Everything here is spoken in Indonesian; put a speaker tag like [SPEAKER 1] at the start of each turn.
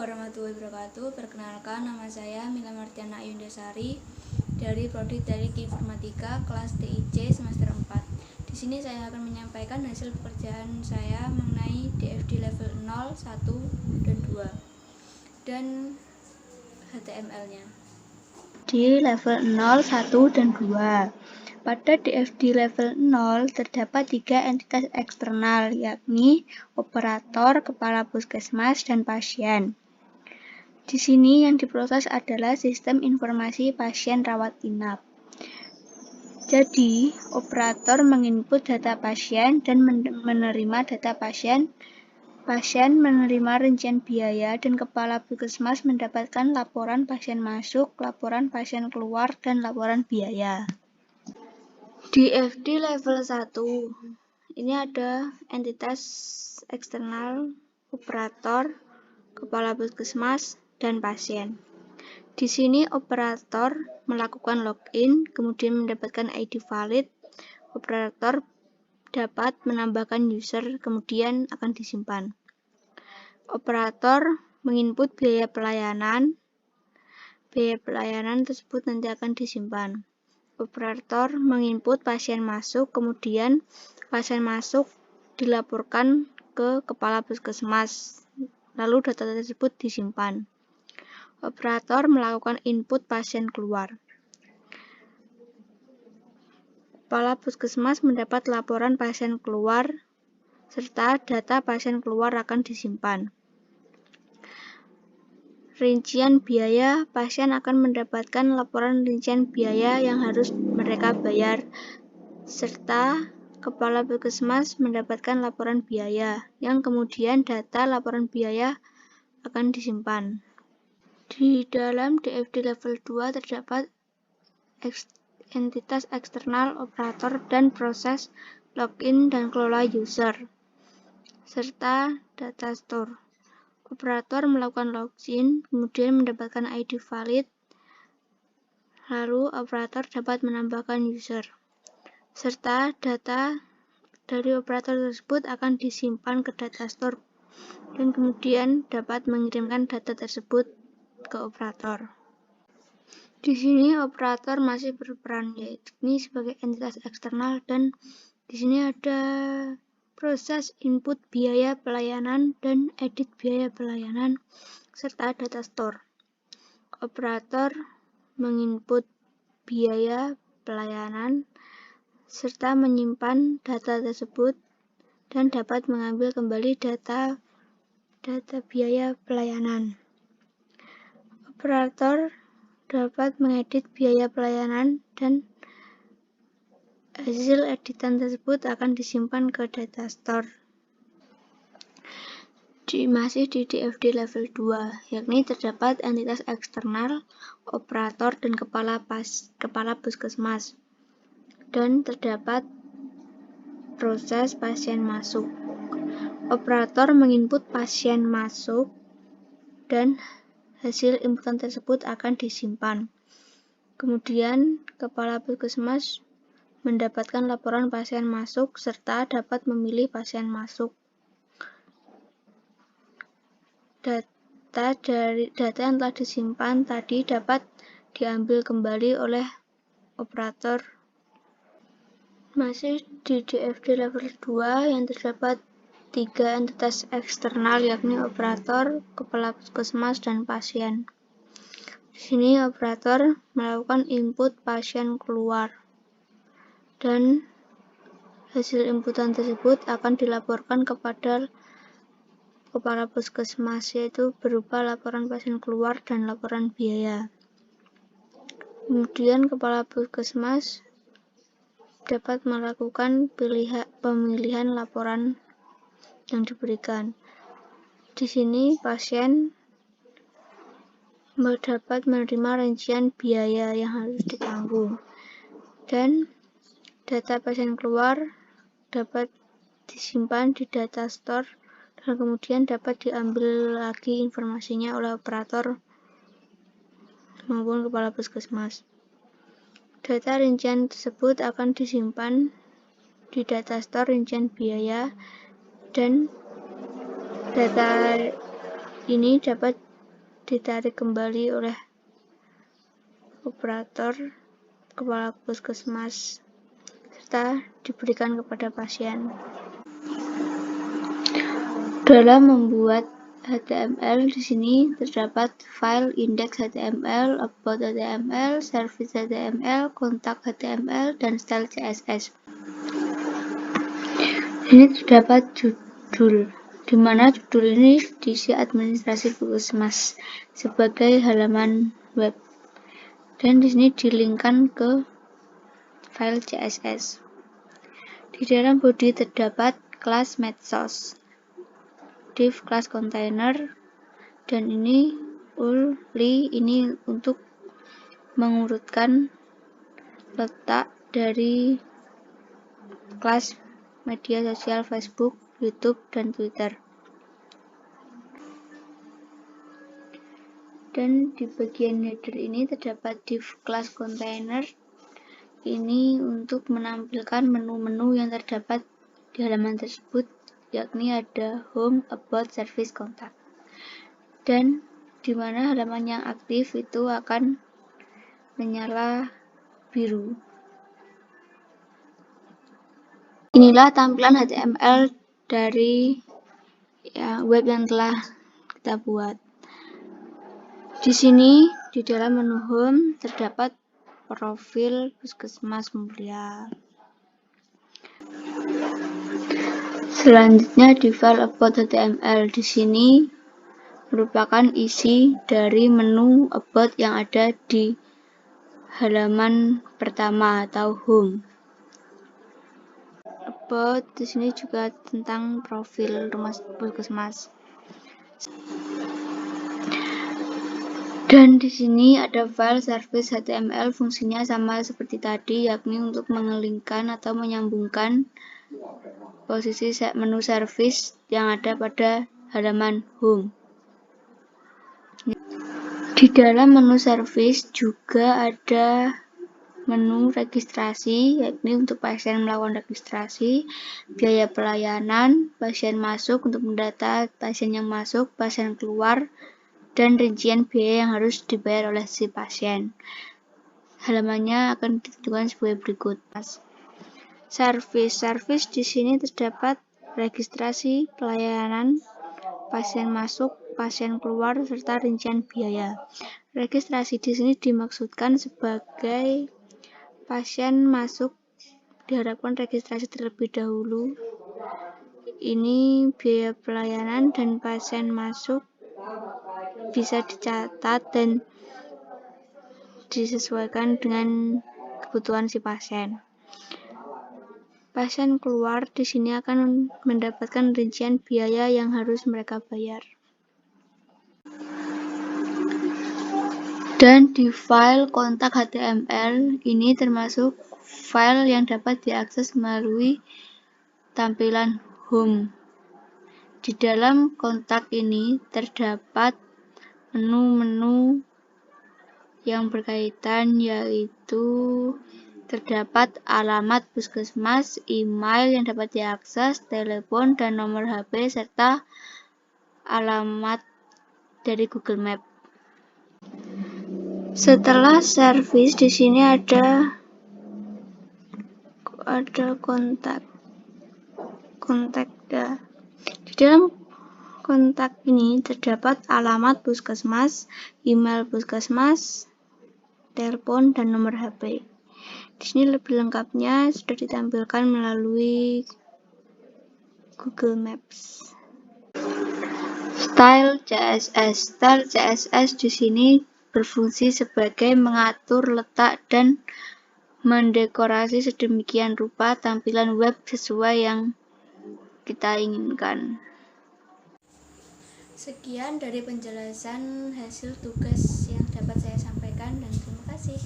[SPEAKER 1] warahmatullahi wabarakatuh. Perkenalkan, nama saya Mila Martiana Ayundasari dari Prodi Teknik Informatika kelas TIC semester 4. Di sini saya akan menyampaikan hasil pekerjaan saya mengenai DFD level 0, 1, dan 2 dan HTML-nya. Di level 0, 1, dan 2. Pada DFD level 0 terdapat 3 entitas eksternal, yakni operator, kepala puskesmas, dan pasien. Di sini yang diproses adalah sistem informasi pasien rawat inap. Jadi, operator menginput data pasien dan menerima data pasien. Pasien menerima rincian biaya dan kepala puskesmas mendapatkan laporan pasien masuk, laporan pasien keluar, dan laporan biaya. DFD level 1, ini ada entitas eksternal, operator, kepala puskesmas, dan pasien. Di sini operator melakukan login, kemudian mendapatkan ID valid. Operator dapat menambahkan user, kemudian akan disimpan. Operator menginput biaya pelayanan. Biaya pelayanan tersebut nanti akan disimpan. Operator menginput pasien masuk, kemudian pasien masuk dilaporkan ke kepala puskesmas, lalu data tersebut disimpan. Operator melakukan input pasien keluar. Kepala puskesmas mendapat laporan pasien keluar, serta data pasien keluar akan disimpan. Rincian biaya, pasien akan mendapatkan laporan rincian biaya yang harus mereka bayar, serta kepala puskesmas mendapatkan laporan biaya, yang kemudian data laporan biaya akan disimpan. Di dalam DFD level 2 terdapat entitas eksternal, operator, dan proses login dan kelola user, serta data store. Operator melakukan login, kemudian mendapatkan ID valid, lalu operator dapat menambahkan user, serta data dari operator tersebut akan disimpan ke data store, dan kemudian dapat mengirimkan data tersebut ke operator. Di sini operator masih berperan, yakni sebagai entitas eksternal, dan di sini ada proses input biaya pelayanan dan edit biaya pelayanan, serta data store. Operator menginput biaya pelayanan serta menyimpan data tersebut dan dapat mengambil kembali data biaya pelayanan. Operator dapat mengedit biaya pelayanan dan hasil editan tersebut akan disimpan ke data store. Masih di DFD level 2, yakni terdapat entitas eksternal, operator, dan kepala puskesmas, dan terdapat proses pasien masuk. Operator menginput pasien masuk dan hasil inputan tersebut akan disimpan. Kemudian kepala puskesmas mendapatkan laporan pasien masuk serta dapat memilih pasien masuk. Data yang telah disimpan tadi dapat diambil kembali oleh operator. Masih di DFD level 2 yang terdapat 3 entitas eksternal, yakni operator, kepala puskesmas, dan pasien. Di sini operator melakukan input pasien keluar, dan hasil inputan tersebut akan dilaporkan kepada kepala puskesmas, yaitu berupa laporan pasien keluar dan laporan biaya. Kemudian kepala puskesmas dapat melakukan pemilihan laporan yang diberikan. Di sini pasien dapat menerima rincian biaya yang harus ditanggung, dan data pasien keluar dapat disimpan di data store, dan kemudian dapat diambil lagi informasinya oleh operator maupun kepala puskesmas. Data rincian tersebut akan disimpan di data store rincian biaya, dan data ini dapat ditarik kembali oleh operator kepala puskesmas serta diberikan kepada pasien. Dalam membuat HTML di sini terdapat file index HTML, about HTML, service HTML, kontak HTML, dan style CSS. Ini terdapat judul, di mana judul ini diisi administrasi puskesmas sebagai halaman web, dan di sini dilinkkan ke file CSS. Di dalam body terdapat kelas medsos, div kelas container, dan ini uli ini untuk mengurutkan letak dari kelas media sosial Facebook, YouTube, dan Twitter. Dan di bagian header ini terdapat div kelas container, ini untuk menampilkan menu-menu yang terdapat di halaman tersebut, yakni ada home, about, service, kontak. Dan di mana halaman yang aktif itu akan menyala biru. Inilah tampilan HTML dari web yang telah kita buat. Di sini di dalam menu home terdapat profil Puskesmas Mulia. Selanjutnya di file about HTML, di sini merupakan isi dari menu about yang ada di halaman pertama atau home. About di sini juga tentang profil rumah puskesmas. Dan di sini ada file service HTML, fungsinya sama seperti tadi, yakni untuk mengelingkan atau menyambungkan posisi menu service yang ada pada halaman home. Di dalam menu service juga ada menu registrasi, yakni untuk pasien melakukan registrasi, biaya pelayanan, pasien masuk untuk mendata pasien yang masuk, pasien keluar, dan rincian biaya yang harus dibayar oleh si pasien. Halamannya akan ditentukan sebagai berikut. Service di sini terdapat registrasi, pelayanan, pasien masuk, pasien keluar, serta rincian biaya. Registrasi di sini dimaksudkan sebagai pasien masuk diharapkan registrasi terlebih dahulu. Ini biaya pelayanan dan pasien masuk bisa dicatat dan disesuaikan dengan kebutuhan si pasien. Pasien keluar di sini akan mendapatkan rincian biaya yang harus mereka bayar. Dan di file kontak HTML ini termasuk file yang dapat diakses melalui tampilan home. Di dalam kontak ini terdapat menu-menu yang berkaitan, yaitu terdapat alamat puskesmas, email yang dapat diakses, telepon dan nomor HP, serta alamat dari Google Map. Setelah service di sini ada kontak. Di dalam kontak ini terdapat alamat puskesmas, email puskesmas, telepon, dan nomor HP. Di sini lebih lengkapnya sudah ditampilkan melalui Google Maps. Style CSS di sini berfungsi sebagai mengatur letak dan mendekorasi sedemikian rupa tampilan web sesuai yang kita inginkan. Sekian dari penjelasan hasil tugas yang dapat saya sampaikan, dan terima kasih.